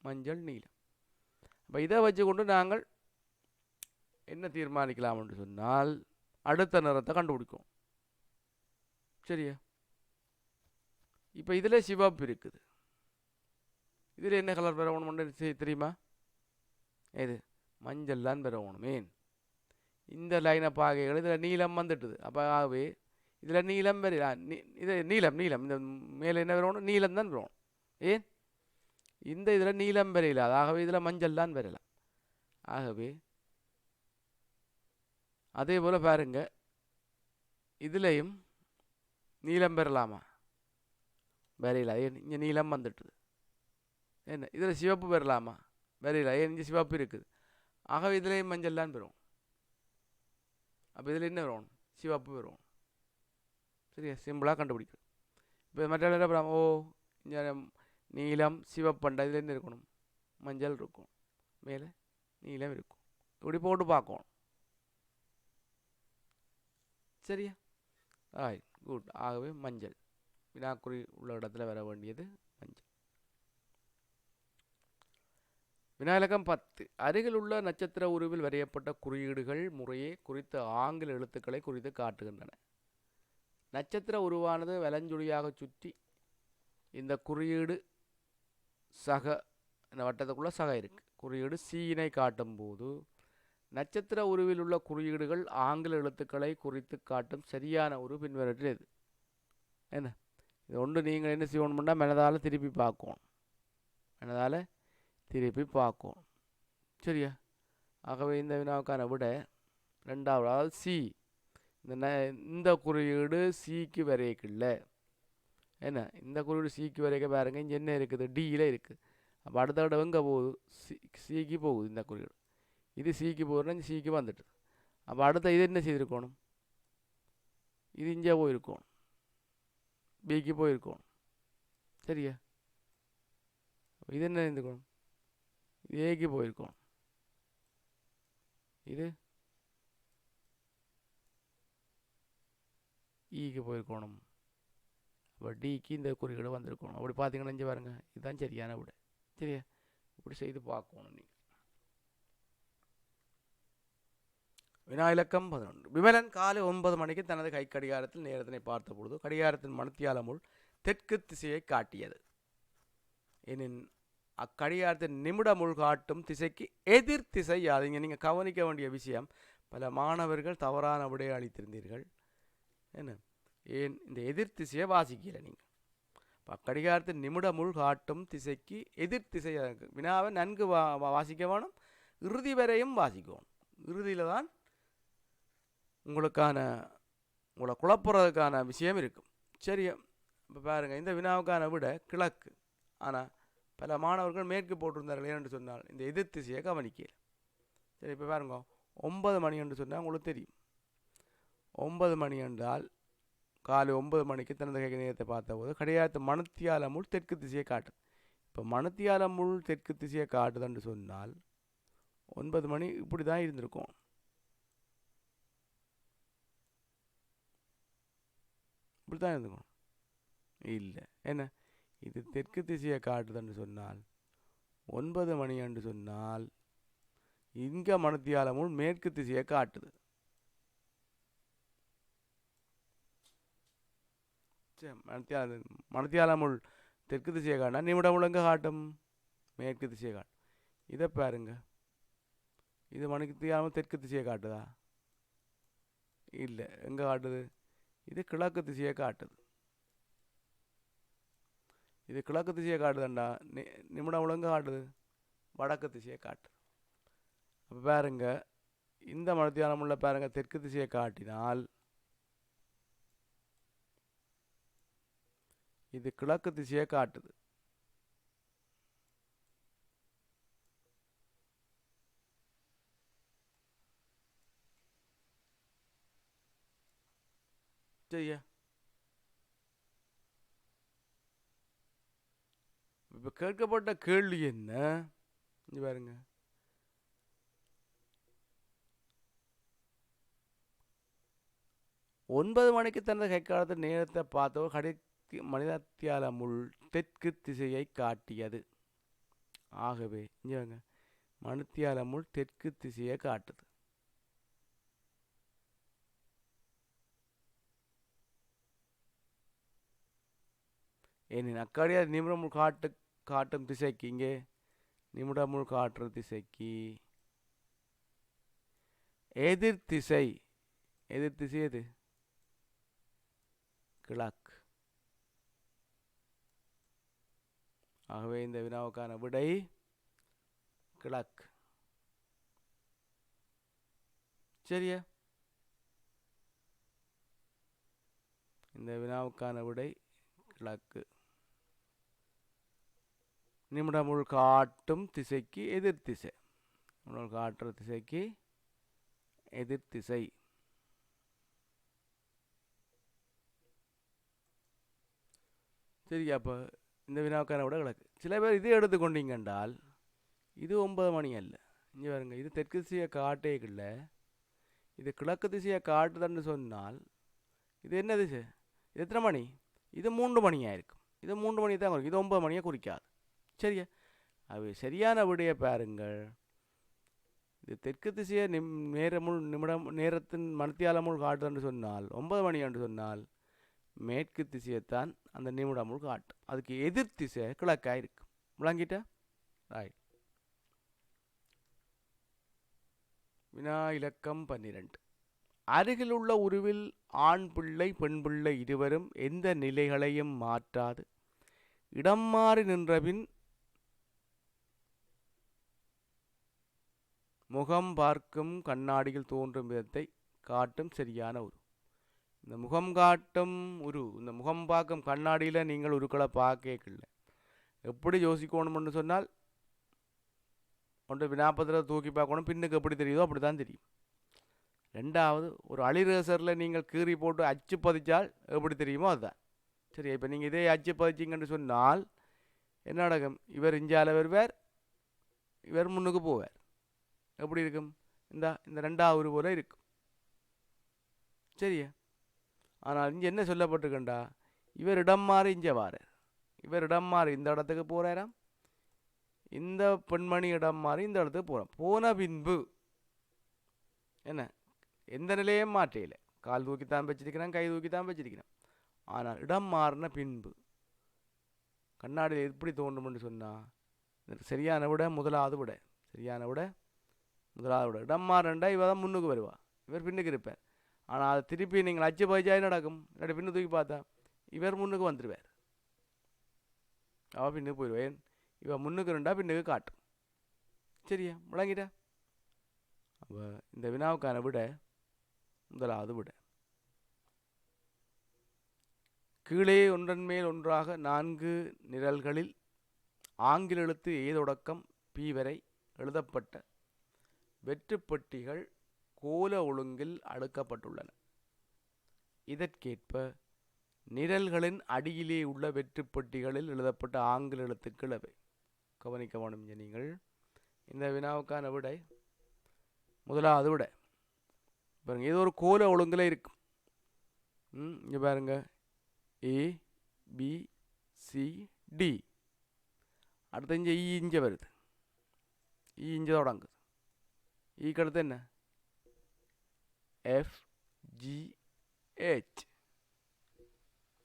மஞ்சள் நீலம். அப்போ இதை வச்சு கொண்டு நாங்கள் என்ன தீர்மானிக்கலாம் என்று சொன்னால் அடுத்த நிறத்தை கண்டுபிடிக்கும். சரியா? இப்போ இதில் சிவப்பு இருக்குது. இதில் என்ன கலர் பெறணும்னு தெரியுமா? இது மஞ்சள் தான் பெறணுமே. இந்த லைனை பார்க்கைகள் இதில் நீலம் வந்துட்டுது. அப்போ ஆகவே இதில் நீலம் பெற இது நீலம் இந்த மேலே என்ன பெறணும்? நீலம் தான் பெறணும். ஏன் இந்த இதில் நீலம் பெறையில, ஆகவே இதில் மஞ்சள் தான் பெறலாம். ஆகவே அதே போல் பாருங்க, இதுலேயும் நீலம் பெறலாமா? பெறையில. ஏன் இங்கே நீலம் வந்துட்டுது. என்ன இதில் சிவப்பு பெறலாமா? பெறையில. ஏன் இங்கே சிவப்பு இருக்குது. ஆகவே இதுலேயும் மஞ்சள் தான் பெறும். அப்போ இதில் என்ன வரும்? சிவப்பு வரும். சரியா? சிம்பிளாக கண்டுபிடிக்கும். இப்போ மற்ற ஓ இங்கே நீலம் சிவப்பண்டா இதில் என்ன இருக்கணும்? மஞ்சள் இருக்கும், மேலே நீலம் இருக்கும். இப்படி போட்டு பார்க்கணும். சரியா? ஆய் குட். ஆகவே மஞ்சள் வினாக்குறி உள்ள இடத்துல வர வேண்டியது மஞ்சள். வினா இலக்கம் 10. அருகில் உள்ள நட்சத்திர உருவில் வரையப்பட்ட குறியீடுகள் முறையே குறித்த ஆங்கில எழுத்துக்களை குறித்து காட்டுகின்றன. நட்சத்திர உருவானது வலஞ்சுழியாக சுற்றி இந்த குறியீடு சக இந்த வட்டத்துக்குள்ள சக இருக்கு. குறியீடு சீனை காட்டும் போது நட்சத்திர உருவில் உள்ள குறியீடுகள் ஆங்கில எழுத்துக்களை குறித்து காட்டும் சரியான உரு பின்வரத்தில் எது? என்ன இது ஒன்று நீங்கள் என்ன செய்யணும்னா மனதால் திருப்பி பார்க்கணும். மனதால் திருப்பி பார்க்கணும். சரியா? ஆகவே இந்த வினாவுக்கான விட 2வது, அதாவது சி. இந்த குறியீடு சிக்கு வரையக்கில்ல. என்ன இந்த குறியீடு சிக்கு வரைக்க பாருங்க, இங்கே என்ன இருக்குது? டியில் இருக்குது. அப்போ அடுத்த விட எங்கே போகுது? சிக்கு போகுது. இந்த குறியீடு இது சிக்கு போகுதுன்னா சிக்கு வந்துட்டு. அப்போ அடுத்த இது என்ன செய்திருக்கணும்? இது இங்கே போயிருக்கணும், பிக்கு போயிருக்கணும். சரியா? இது என்ன இருந்துக்கணும்? இது ஏக்கு போயிருக்கணும். இது ஈக்கு போயிருக்கணும். அப்போ டிக்கு இந்த குறியீடு வந்திருக்கணும். அப்படி பார்த்தீங்கன்னா இங்கே பாருங்க, இதுதான் சரியான விட. சரியா? இப்படி செய்து பார்க்கணும் நீங்கள். வினா இலக்கம் 11. விமலன் காலை 9 மணிக்கு தனது கை கடிகாரத்தில் நேரத்தினை பார்த்த பொழுது கடிகாரத்தின் மணித்தியால முள் தெற்கு திசையை காட்டியது. எனின் அக்கடிகாரத்தின் நிமிட முள் காட்டும் திசைக்கு எதிர் திசை யாது? இங்கே நீங்கள் கவனிக்க வேண்டிய விஷயம், பல மாணவர்கள் தவறான விடையை அளித்திருந்தீர்கள். என்ன ஏன் இந்த எதிர் திசையை வாசிக்கல நீங்கள்? கடிகாரத்தின் நிமிட முள் காட்டும் திசைக்கு எதிர் திசை. வினாவை நன்கு வாசிக்க வேணும், இறுதி வரையும் வாசிக்கணும். இறுதியில் தான் உங்களை குழப்புறதுக்கான விஷயம் இருக்கும். சரியா? இப்போ பாருங்கள், இந்த வினாவுக்கான விட கிழக்கு. ஆனால் பல மாணவர்கள் மேற்கு போட்டிருந்தார்கள். ஏன்னு சொன்னால் இந்த எதிர் திசையை கவனிக்கல. சரி, இப்போ பாருங்க, 9 மணி என்று சொன்னால் உங்களுக்கு தெரியும். 9 மணி என்றால் காலை 9 மணிக்கு தனது கை நேரத்தை பார்த்தபோது கடிகாரத்து மணித்தியால முள் தெற்கு திசையை காட்டும். இப்போ மணித்தியால முள் தெற்கு திசையை காட்டுதுன்னு சொன்னால் 9 மணி இப்படி தான் இருந்திருக்கும். இப்படி தான் இருந்திருக்கும். இல்லை என்ன, இது தெற்கு திசையை காட்டுதுன்னு சொன்னால் 9 மணி என்று சொன்னால் இங்கே மணித்தியால முள் மேற்கு திசையை காட்டுது. மணித்தியால முள் தெற்கு திசையை காட்டினா நிமிடம் முழங்க காட்டும் மேற்கு திசையை காட்டும். இதை பாருங்க, இது மணித்தியால முள் தெற்கு திசையை காட்டுதா? இல்லை, எங்கே காட்டுது? இது கிழக்கு திசையை காட்டுது. இது கிழக்கு திசையை காட்டுதுண்டா, நிமிடம் முழங்க காட்டுது வடக்கு திசையை காட்டுது. அப்போ பாருங்க, இந்த மணித்தியால முள்ள பாருங்க தெற்கு திசையை காட்டினால் இது கிழக்கு திசையை காட்டுது. சரியா? இப்போ கேட்கப்பட்ட கேள்வி என்ன? இங்க பாருங்க, ஒன்பது மணிக்கு தனது கைக்காலத்து நேரத்தை பார்த்தோ மணித்தியால முள் தெற்கு திசையை காட்டியது. ஆகவே இங்க மணித்தியால முள் தெற்கு திசையை காட்டுது. ஏன் அக்காடியா நிமிடம் முள் காட்டும் திசைக்கு, இங்கே நிமிடம் முள் காட்டுற திசைக்கு எதிர் திசை எது? கிழக்கு. ஆகவே இந்த வினாவுக்கான விடை கிழக்கு. சரியா? இந்த வினாவுக்கான விடை கிழக்கு. நிமிடம் முள் காட்டும் திசைக்கு எதிர் திசை, நிமிடம் காட்டுற திசைக்கு எதிர் திசை. சரியா? அப்போ இந்த வினாவுக்கான விட கிழக்கு. சில பேர் இதை எடுத்துக்கொண்டீங்க என்றால் இது 9 மணி அல்ல. இங்கே பாருங்க, இது தெற்கு திசையை காட்டேக்குள்ள இது கிழக்கு திசையை காட்டுதுன்னு சொன்னால் இது என்ன திசை? இது எத்தனை மணி? இது 3 மணியாக இருக்கும். இது 3 மணி தான் குறிக்கும், இது 9 மணியை குறிக்காது. சரியா? அது சரியான விடையை பாருங்கள். இது தெற்கு திசையை நேரத்தின் மணித்தியால முள் காட்டுதுன்னு சொன்னால் 9 மணி என்று சொன்னால் மேற்கு திசையைத்தான் அந்த நிமிடம் முள் காட்டும். அதுக்கு எதிர் திசை கிழக்காக இருக்கும். விளங்கிட்டா? ரைட். வினா இலக்கம் 12. அருகில் உள்ள உருவில் ஆண் பிள்ளை பெண் பிள்ளை இருவரும் எந்த நிலைகளையும் மாற்றாது இடம் மாறி நின்றபின் முகம் பார்க்கும் கண்ணாடியில் தோன்றும் விதத்தை காட்டும் சரியான உரு. இந்த முகம் காட்டும் உரு, இந்த முகம் பார்க்கும் கண்ணாடியில் நீங்கள் உருக்களை பார்க்கல. எப்படி யோசிக்கணும்னு சொன்னால் ஒன்று வினாபத்திரத்தை தூக்கி பார்க்கணும், பின்னுக்கு எப்படி தெரியுதோ அப்படி தான் தெரியும். ரெண்டாவது, ஒரு அழிரேசரில் நீங்கள் கீறி போட்டு அச்சு பதிச்சால் எப்படி தெரியுமோ அதுதான். சரி, இப்போ நீங்கள் இதே அச்சு பதிச்சிங்கன்னு சொன்னால் என்ன நடக்கும்? இவர் இஞ்சால வருவார், இவர் முன்னுக்கு போவார். எப்படி இருக்கும்? இந்த ரெண்டாவது உரு போல இருக்கும். சரியா? ஆனால் இங்கே என்ன சொல்லப்பட்டிருக்கண்டா, இவர் இடம் மாறி இங்கே வாரார், இவர் இடம் மாறி இந்த இடத்துக்கு போகிறாராம், இந்த பெண்மணி இடம் மாறி இந்த இடத்துக்கு போகிறான். போன பின்பு என்ன, எந்த நிலையும் மாற்றையில் கால் தூக்கித்தான் வச்சிருக்கிறான், கை தூக்கித்தான் வச்சிருக்கிறான். ஆனால் இடம் மாறின பின்பு கண்ணாடியில் எப்படி தோன்றும்னு சொன்னால் சரியான விட முதலாவது விட, சரியான விட முதலாவது விட. இடம் மாறண்டா இவ தான் முன்னுக்கு வருவா, இவர் பின்னுக்கு இருப்பார். ஆனால் அது திருப்பி நீங்கள் அச்சு பயிற்சியாக நடக்கும். இல்லாட்டி பின்னு தூக்கி பார்த்தா இவர் முன்னுக்கு வந்துடுவார், அவள் பின்னுக்கு போயிடுவேன். இவன் முன்னுக்கு ரெண்டா பின்னுக்கு காட்டும். சரியா? விளங்கிட்டா? அப்போ இந்த வினாவுக்கான விட முதலாவது விட. கீழே ஒன்றன் மேல் ஒன்றாக 4 நிரல்களில் ஆங்கில எழுத்து ஏ தொடக்கம் பி வரை எழுதப்பட்ட வெற்றுப்பட்டிகள் கோல ஒழுங்கில் அடுக்கப்பட்டுள்ளன. இதற்கேற்ப நிரல்களின் அடியிலே உள்ள வெற்றுப்பட்டிகளில் எழுதப்பட்ட ஆங்கில எழுத்துக்கள் அவை. கவனிக்க வேண்டும் நீங்கள். இந்த வினாவுக்கான விடை முதலாவது விடை பாருங்க, இது ஒரு கோல ஒழுங்கில் இருக்கும். இங்கே பாருங்க, ஏ பி சி டி. அடுத்து இங்கே இங்கே வருது, இங்கே தொடங்குது. ஈக்கு அடுத்து என்ன, எஃப் ஜி ஹெச்.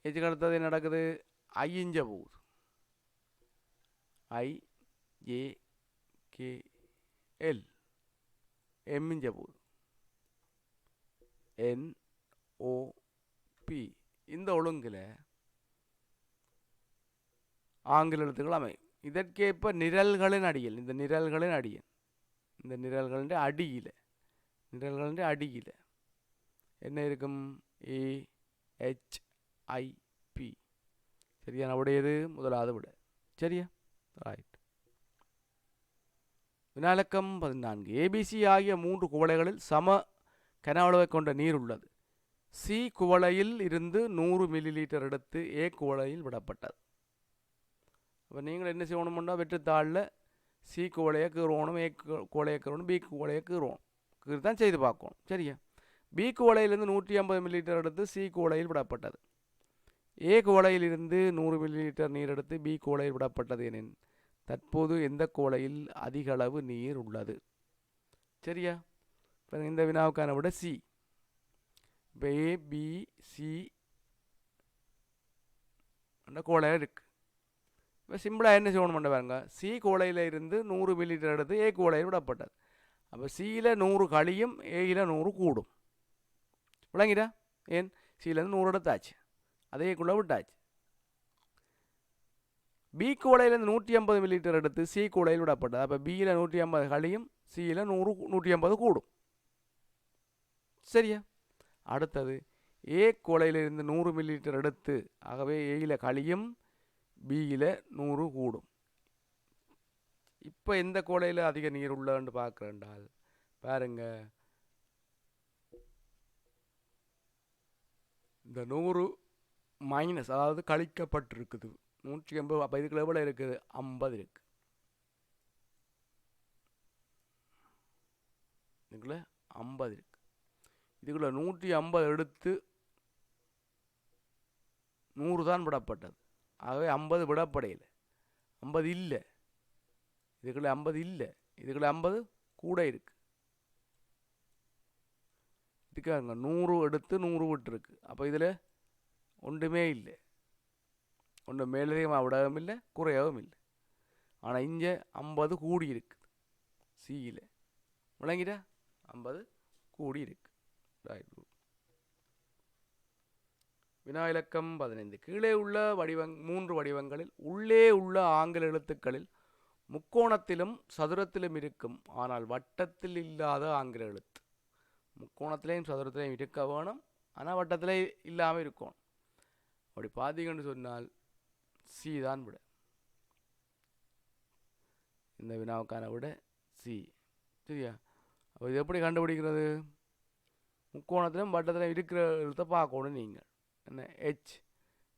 ஹெச்சுக்கு அடுத்தது என்ன நடக்குது, ஐ இங்கே போகுது, ஐ ஏ கே எல். எம் இங்கே போகுது, என் ஓ பி. இந்த ஒழுங்கில் ஆங்கில எழுத்துக்கள் அமையும். இதற்கேற்ப நிரல்களின் அடியில், இந்த நிரல்களின் அடியில், இந்த நிரல்களின் அடியில் என்ன இருக்கும், ஏ ஹெச் ஐ பி. சரியா, உடையது முதலாவது விட. சரியா, ரைட். வினாலக்கம் 14. ஏபிசி ஆகிய 3 குவளைகளில் சம கன அளவை கொண்ட நீர் உள்ளது. சி குவளையில் இருந்து 100 மில்லிலீட்டர் எடுத்து ஏ குவளையில் விடப்பட்டது. அப்போ நீங்கள் என்ன செய்யணும்னா, வெற்றுத்தாளில் சி குவளையை கீறணும், ஏ குவளையை கீறணும், பி குவளையை கீறணும். தான் செய்து பார்க்கணும். சரியா, பி குவளையிலிருந்து 150 மில்லிலிட்டர் எடுத்து சி குவளையில் விடப்பட்டது. ஏ குவளையிலிருந்து 100 மில்லிலிட்டர் நீர் எடுத்து பி குவளையில் விடப்பட்டது எனின் தற்போது எந்த குவளையில் அதிக அளவு நீர் உள்ளது. சரியா, இப்போ இந்த வினாவுக்கான விட சி. இப்போ ஏ பி சி குவளையாக இருக்குது. இப்போ சிம்பிளாக என்ன செய்யணும் பாருங்க, சி குவளையில் இருந்து 100 மில்லிலிட்டர் எடுத்து ஏ குவளையில் விடப்பட்டது. அப்போ சியில் 100 கழியும், ஏயில் 100 கூடும். விளங்கிட்டா, ஏன் சியிலேருந்து 100 எடுத்தாச்சு, அதேக்குள்ளே விட்டாச்சு. பி குவளையிலேருந்து 150 மில்லிலிட்டர் எடுத்து சி குவளையில் விடப்பட்டது. அப்போ பியில் 150 கழியும், சியில் 150 கூடும். சரியா, அடுத்தது ஏ குவளையிலிருந்து 100 மில்லிலிட்டர் எடுத்து, ஆகவே ஏயில் கழியும், பியில் 100 கூடும். இப்போ எந்த குவளையில் அதிக நீர் உள்ளன்னு பார்க்குறேன்டால் பாருங்க, இந்த 100 மைனஸ், அதாவது கழிக்கப்பட்டிருக்குது 180. அப்போ இதுக்குள்ள எவ்வளோ இருக்குது, 50 இருக்குது. இதுக்குள்ள 50 இருக்குது. இதுக்குள்ள 150 எடுத்து 100 தான் விடப்பட்டது. ஆகவே 50 விடப்படையில், 50 இல்லை. இதுக்குள்ள 50 இல்லை, இதுக்குள்ள 50 கூட இருக்கு. இதுக்காக 100 எடுத்து 100 விட்டுருக்கு. அப்போ இதில் ஒன்றுமே இல்லை, ஒன்று மேலதிகமாக விடவும் இல்லை, குறையவும் இல்லை. ஆனால் இங்கே 50 கூடி இருக்குது சியில். விளங்கிட்டா, 50 கூடி இருக்கு. ரைட். வினா இலக்கம் 15. கீழே உள்ள 3 வடிவங்களில் உள்ளே உள்ள ஆங்கில எழுத்துக்களில் முக்கோணத்திலும் சதுரத்திலும் இருக்கும் ஆனால் வட்டத்தில் இல்லாத ஆங்கில எழுத்து. முக்கோணத்திலையும் சதுரத்திலையும் இருக்க வேணும், ஆனால் வட்டத்தில் இல்லாமல் இருக்கும். அப்படி பார்த்தீங்கன்னு சொன்னால் சி தான் விட. இந்த வினாவுக்கான விட சி. சரியா, அப்போ இது எப்படி கண்டுபிடிக்கிறது, முக்கோணத்திலும் வட்டத்திலும் இருக்கிற எழுத்தை பார்க்கணும் நீங்கள். என்ன, ஹெச்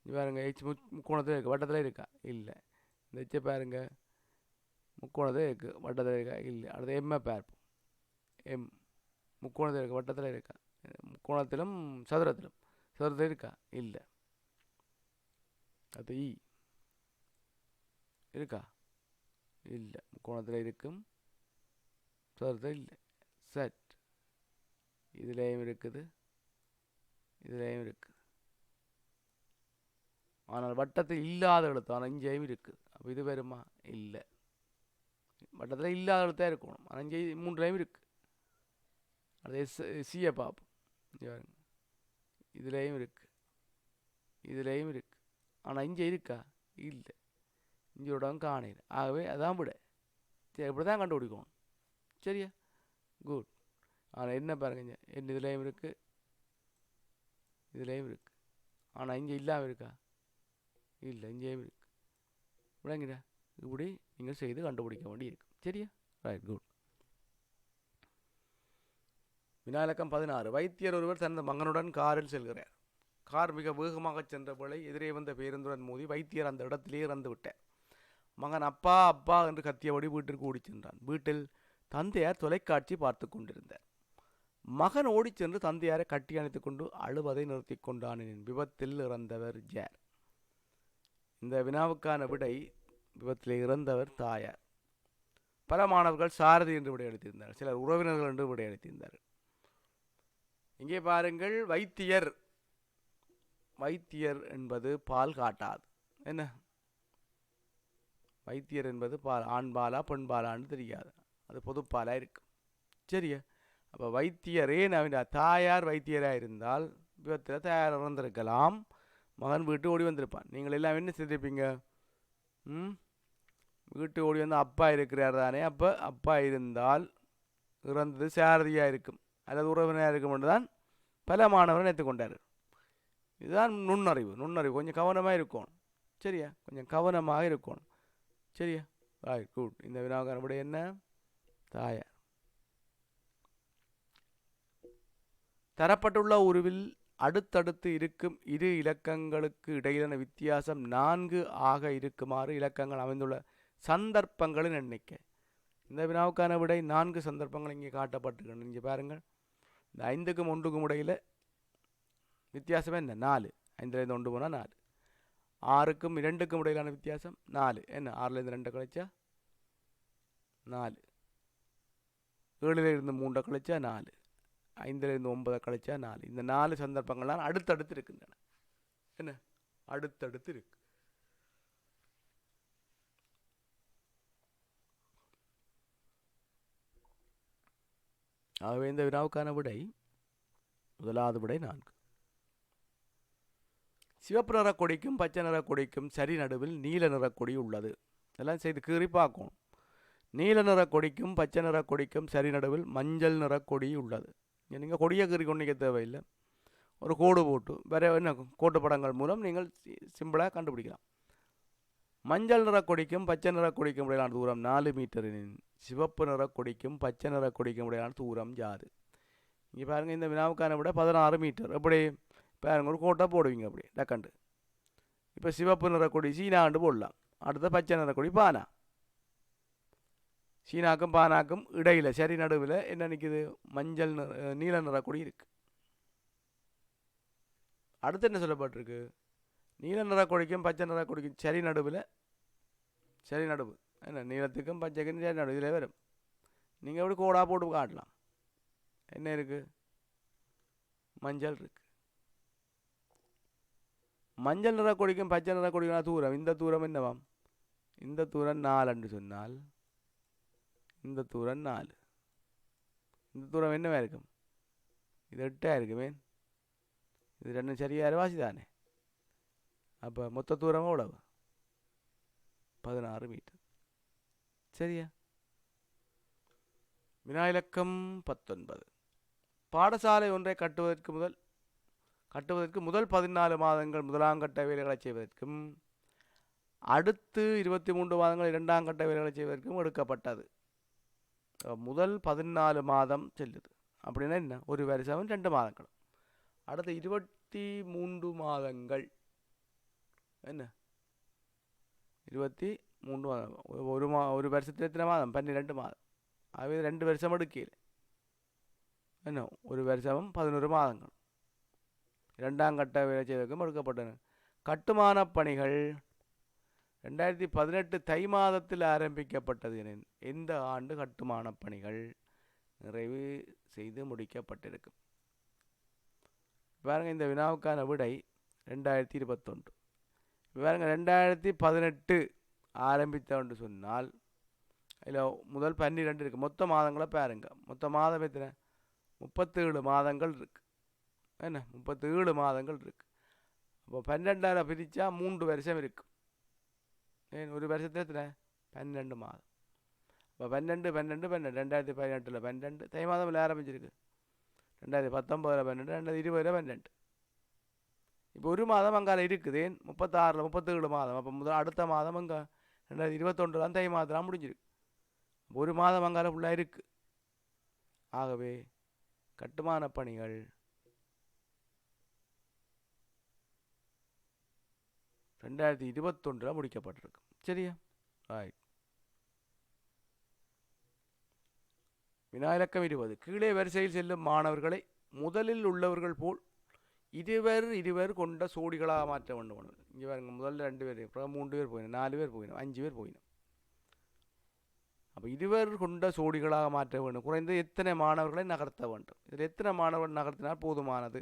பாருங்க, ஹெச் முக்கோணத்தில் இருக்குது, வட்டத்தில் இருக்கா இல்லை. இந்த ஹெச்சை பாருங்க, முக்கோணத்தில் இருக்குது, வட்டத்தில் இருக்கா இல்லை. அடுத்து எம்மை பார்ப்போம். எம் முக்கோணத்தில் இருக்குது, வட்டத்தில் இருக்கா, முக்கோணத்திலும் சதுரத்தில் இருக்கா இல்லை. அது இ இருக்கா இல்லை, முக்கோணத்தில் இருக்கும், சதுரத்தில் இல்லை. செட் இதுலேயும் இருக்குது, இதுலேயும் இருக்குது, ஆனால் வட்டத்தில் இல்லாத எழுத்து. ஆனால் இங்கேயும் இருக்குது. அப்போ இது வருமா, இல்லை. வட்டத்தில் இல்லாத எழுத்தாக இருக்கணும், ஆனால் இங்கே 3லையும் இருக்குது. அது சியை பார்ப்போம். இதுலேயும் இருக்குது, இதுலேயும் இருக்குது, ஆனால் இங்கே இருக்கா இல்லை, இங்கோட காணையில். ஆகவே அதான் விட. சரி, இப்படி தான் கண்டுபிடிக்கணும். சரியா, குட். ஆனால் என்ன பாருங்க, என்ன இதுலேயும் இருக்குது, இதுலேயும் இருக்குது, ஆனால் இங்கே இல்லாமல் இருக்கா இல்லை, இங்கேயும் இருக்குது. விளங்கிடா, இப்படி நீங்கள் செய்து கண்டுபிடிக்க வேண்டி இருக்கும். சரியா, ரைட், குட். வினா இலக்கம் 16. வைத்தியர் ஒருவர் தனது மகனுடன் காரில் செல்கிறார். கார் மிக வேகமாக சென்ற வேளை எதிரே வந்த பேருந்துடன் மோதி வைத்தியர் அந்த இடத்திலே இறந்து விட்டார். மகன் அப்பா அப்பா என்று கத்தியபடி வீட்டிற்கு ஓடிச் சென்றான். வீட்டில் தந்தையார் தொலைக்காட்சி பார்த்து கொண்டிருந்தார். மகன் ஓடிச் சென்று தந்தையாரை கட்டி அணைத்துக் கொண்டு அழுவதை நிறுத்தி கொண்டான். விபத்தில் இறந்தவர் யார்? இந்த வினாவுக்கான விடை, விபத்தில் இறந்தவர் தாயார். பல மாணவர்கள் சாரதி என்று விடையளித்திருந்தார்கள், சிலர் உறவினர்கள் என்று விடையளித்திருந்தார்கள். இங்கே பாருங்கள், வைத்தியர். வைத்தியர் என்பது பால் காட்டாது. என்ன வைத்தியர் என்பது பால், ஆண்பாலா பெண்பாலான்னு தெரியாது, அது பொதுப்பாலாக இருக்கும். சரியா? அப்போ வைத்தியர், ஏன் அவன் தாயார் வைத்தியராக இருந்தால் விபத்தில் தாயார் இறந்திருக்கலாம், மகன் வீட்டு ஓடி வந்திருப்பான். நீங்கள் எல்லாம் என்ன செய்திருப்பீங்க? வீட்டு ஓடி வந்து அப்பா இருக்கிறார் தானே. அப்போ அப்பா இருந்தால் இறந்தது சாரதியாக இருக்கும் அல்லது உறவினராக இருக்கும் என்று தான் பல மாணவர்கள் நினைத்து கொண்டார்கள். இதுதான் நுண்ணறிவு. நுண்ணறிவு கொஞ்சம் கவனமாக இருக்கணும். சரியா? கொஞ்சம் கவனமாக இருக்கணும். சரியா? Right, good. இந்த வினாவுக்கான விடை என்ன? தாயார். தரப்பட்டுள்ள உருவில் அடுத்தடுத்து இருக்கும் இரு இலக்கங்களுக்கு இடையிலான வித்தியாசம் 4 ஆக இருக்குமாறு இலக்கங்கள் அமைந்துள்ள சந்தர்ப்பங்களின் எண்ணிக்கை. இந்த வினாவுக்கான விடை 4 சந்தர்ப்பங்கள் இங்கே காட்டப்பட்டிருக்கின்றன. இங்கே பாருங்கள், இந்த 5க்கும் 1க்கும் இடையில் வித்தியாசம் என்ன? 4. 5லேருந்து 1 போனால் 4. 6க்கும் 2க்கும் இடையிலான வித்தியாசம் 4. என்ன? 6லேருந்து 2 கழிச்சா 4. 7லேருந்து 3 கழிச்சா 4. 5லேருந்து 9 கழிச்சா 4. இந்த 4 சந்தர்ப்பங்கள்லாம் அடுத்தடுத்து இருக்கின்றன. என்ன? அடுத்தடுத்து இருக்கு. ஆகவே இந்த வினாவுக்கான விடை, முதலாவது விடை 4. சிவப்பு நிற கொடிக்கும் பச்சை நிற கொடிக்கும் சரி நடுவில் நீல நிற கொடி உள்ளது. இதெல்லாம் செய்து கீறி பார்க்கணும். நீல நிற கொடிக்கும் பச்சை நிற கொடிக்கும் சரி நடுவில் மஞ்சள் நிற கொடி உள்ளது. நீங்கள் கொடியை கீறி கொண்டிக்க தேவையில்லை, ஒரு கோடு போட்டு வேற என்ன கோட்டு படங்கள் மூலம் நீங்கள் சிம்பிளாக கண்டுபிடிக்கலாம். மஞ்சள் நிற கொடிக்கும் பச்சை நிற கொடிக்கும் இடையிலான தூரம் 4 மீட்டரின் சிவப்பு நிற கொடிக்கும் பச்சை நிற கொடிக்கும் இடையிலான தூரம் யாது? இங்கே பாருங்கள், இந்த வினாவுக்கான விட 16 மீட்டர். எப்படி பாருங்க, ஒரு கோட்டை போடுவீங்க அப்படி டக்கண்டு. இப்போ சிவப்பு நிற கொடி சீனாண்டு போடலாம், அடுத்த பச்சை நிற கொடி பானா. சீனாக்கும் பானாக்கும் இடையில் சரி நடுவில் என்ன நிற்குது? மஞ்சள் நீல நிற கொடி இருக்கு. அடுத்து என்ன சொல்லப்பட்டிருக்கு? நீல நிற கொடிக்கும் பச்சை நிற கொடிக்கும் சரி நடுவில், சரி நடுவு என்ன, நீளத்துக்கும் பச்சைக்கும் சரி நடுவு இதில் வரும். நீங்கள் எப்படி கோடா போட்டு காட்டலாம். என்ன இருக்கு? மஞ்சள் இருக்கு. மஞ்சள் நிற கொடிக்கும் பச்சை நிற கொடிக்கும் தூரம், இந்த தூரம் என்னவாம்? இந்த தூரம் 4 என்று சொன்னால் இந்த தூரம் 4. இந்த தூரம் என்னவா இருக்கும்? இது 8 இருக்குமே. இது ரெண்டும் சரியாக வாசி தானே. அப்போ மொத்த தூரம் எவ்வளவு? 16 மீட்டர். சரியா? வினா இலக்கம் 19. பாடசாலை ஒன்றை கட்டுவதற்கு முதல் 14 மாதங்கள் முதலாம் கட்ட வேலைகளை செய்வதற்கும் அடுத்து 23 மாதங்கள் இரண்டாம் கட்ட வேலைகளை செய்வதற்கும் எடுக்கப்பட்டது. முதல் 14 மாதம் செல்லுது அப்படின்னா என்ன? ஒரு வருஷம் 2 மாதங்கள். அடுத்த 23 மாதங்கள் என்ன? 23 மாதம். ஒரு வருஷத்தில் எத்தனை மாதம்? 12 மாதம். ஆகவே 2 வருஷம் எடுக்கல. என்ன? ஒரு வருஷமும் 11 மாதங்கள். இரண்டாம் கட்ட வேலை செய்வதற்கும் எடுக்கப்பட்டன. கட்டுமான பணிகள் 2018 தை மாதத்தில் ஆரம்பிக்கப்பட்டது. எந்த ஆண்டு கட்டுமான பணிகள் நிறைவு செய்து முடிக்கப்பட்டிருக்கும்? பாருங்க, இந்த வினாவுக்கான விடை 2021. பாருங்க, 2018 ஆரம்பித்தோன்னு சொன்னால் இதில் முதல் 12 இருக்கு. மொத்த மாதங்களை பாருங்க. மொத்த மாதம் எத்தனை? 37 மாதங்கள் இருக்கு. என்ன? 37 மாதங்கள் இருக்கு. அப்போ 12ஆல் பிரித்தா 3 வருஷம் இருக்கும். ஒரு வருஷத்தில் எத்தனை? 12 மாதம். இப்போ 12 2018 12 தை மாதம் ஆரம்பிச்சிருக்கு. 2019 12 2020 12. இப்போ ஒரு மாதம் அங்கால இருக்குது. 36 37 மாதம். அப்போ அடுத்த மாதம் அங்கே 2021 தை மாதம் முடிஞ்சிருக்கு. ஒரு மாதம் அங்கால ஃபுல்லாக இருக்கு. ஆகவே கட்டுமான பணிகள் 2021 முடிக்கப்பட்டிருக்கு. சரியா? ரைட். வினா இலக்கம் 20. கீழே வரிசையில் செல்லும் மாணவர்களை முதலில் உள்ளவர்கள் போல் இருவர் கொண்ட சோடிகளாக மாற்ற வேண்டும். இங்கே பாருங்க, முதல்ல 2 பேர், அப்புறம் 3 பேர் போயிடும், 4 பேர் போயிடும், 5 பேர் போயிடும். அப்போ இருவர் கொண்ட சோடிகளாக மாற்ற வேண்டும். குறைந்தது எத்தனை மாணவர்களை நகர்த்த வேண்டும்? இதில் எத்தனை மாணவர்கள் நகர்த்தினால் போதுமானது?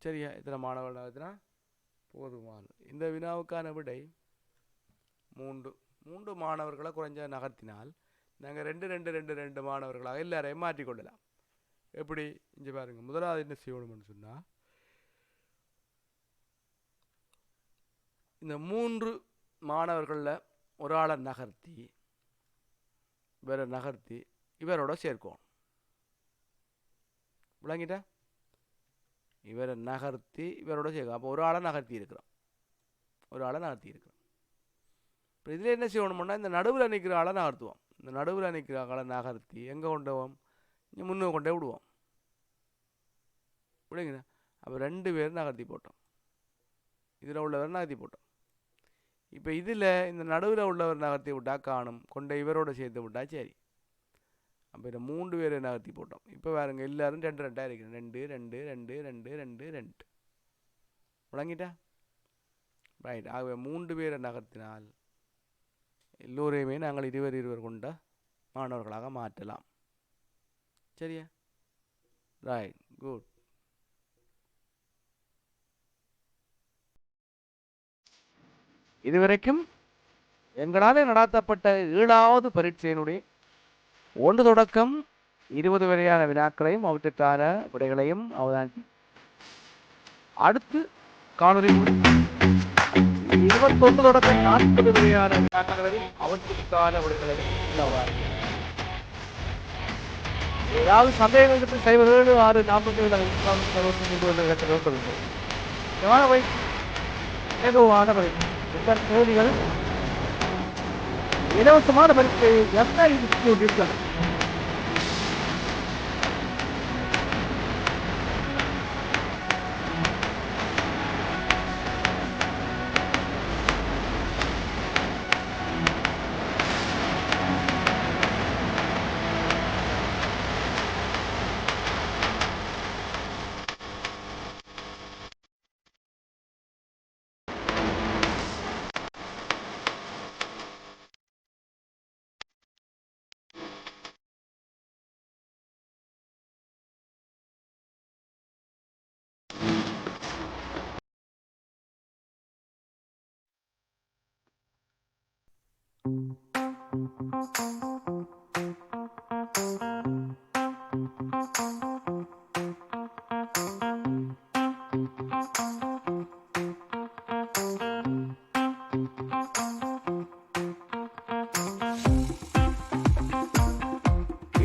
சரியா, எத்தனை மாணவர்கள் நகர்த்தினா போதுமானது? இந்த வினாவுக்கான விடை 3 மாணவர்களை குறைஞ்ச நகர்த்தினால் நாங்கள் 2 மாணவர்களாக எல்லாரையும் மாற்றிக்கொள்ளலாம். எப்படி? இங்கே பாருங்க, முதலாவது என்ன செய்யணும்னு சொன்னால், இந்த 3 மாணவர்களில் ஒரு ஆளை நகர்த்தி இவரோட சேர்க்கணும். விளங்கிட்டா? இவரை நகர்த்தி இவரோட சேர்க்கணும். அப்போ ஒரு ஆளை நகர்த்தி இருக்கிறோம். இப்போ இதில் என்ன செய்யணும்னா, இந்த நடுவில் நிற்கிற ஆளை நகர்த்துவோம். இந்த நடுவில் நிற்கிற ஆளை நகர்த்தி எங்கே கொண்டவோம்? இங்கே முன்னே கொண்டே விடுவோம். விடுங்கண்ணா. அப்போ 2 பேர் நகர்த்தி போட்டோம். இதில் உள்ளவர் நகர்த்தி போட்டோம். இப்போ இதில் இந்த நடுவில் உள்ளவர் நகர்த்தி விட்டால் காணும், கொண்ட இவரோட சேர்த்து விட்டால் சரி. அப்போ இதை 3 பேரை நகர்த்தி போட்டோம். இப்போ பாருங்க, எல்லாரும் 2 இருக்கிறேன். 2 விளங்கிட்டா? ரைட். ஆகவே 3 பேரை நகர்த்தினால் எல்லோரையுமே நாங்கள் இருவர் கொண்ட மாணவர்களாக மாற்றலாம். சரியா? Right, good. இதுவரைக்கும் எங்களால் நடாத்தப்பட்ட 7வது பரீட்சையினுடைய 1 தொடக்கம் 20 வரையான வினாக்களையும் அவற்றுக்கான விடைகளையும் அவதானித்து, அடுத்து காணொலி 21 தொடக்கம் 40 வரையான வினாக்களையும் அவற்றுக்கான விடைகளையும் அவதானித்து, ஏதாவது சந்தேகங்களுக்கு 9764 ஏதுவான பரீட்சை கேள்விகள் இலவசமான பரீட்சை இருக்கிறது.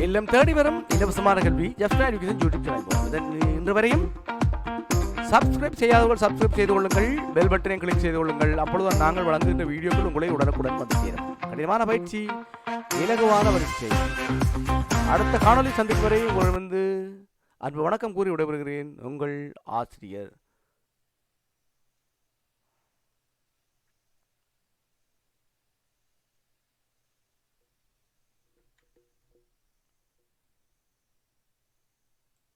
இல்லம் தேடி வரும் இலவசமான கல்வி ஜஸ்ட் எஜுகேஷன் யூடியூப் சேனல். இன்று வரையும் சப்ஸ்கிரைப் செய்யாதவர்கள் சப்ஸ்கிரைப் செய்து கொள்ளுங்கள், பெல் பட்டனை கிளிக் செய்து கொள்ளுங்கள். அப்பொழுது நாங்கள் வழங்குகின்ற வீடியோக்கள் உங்களை உடனுக்குடன் வந்து சேரும். கடினமான பயிற்சி, இலகுவான பரீட்சை. அடுத்த காணொலி சந்திக்கும் வரை உங்கள் அன்பு வணக்கம் கூறி விடைபெறுகிறேன். உங்கள் ஆசிரியர்.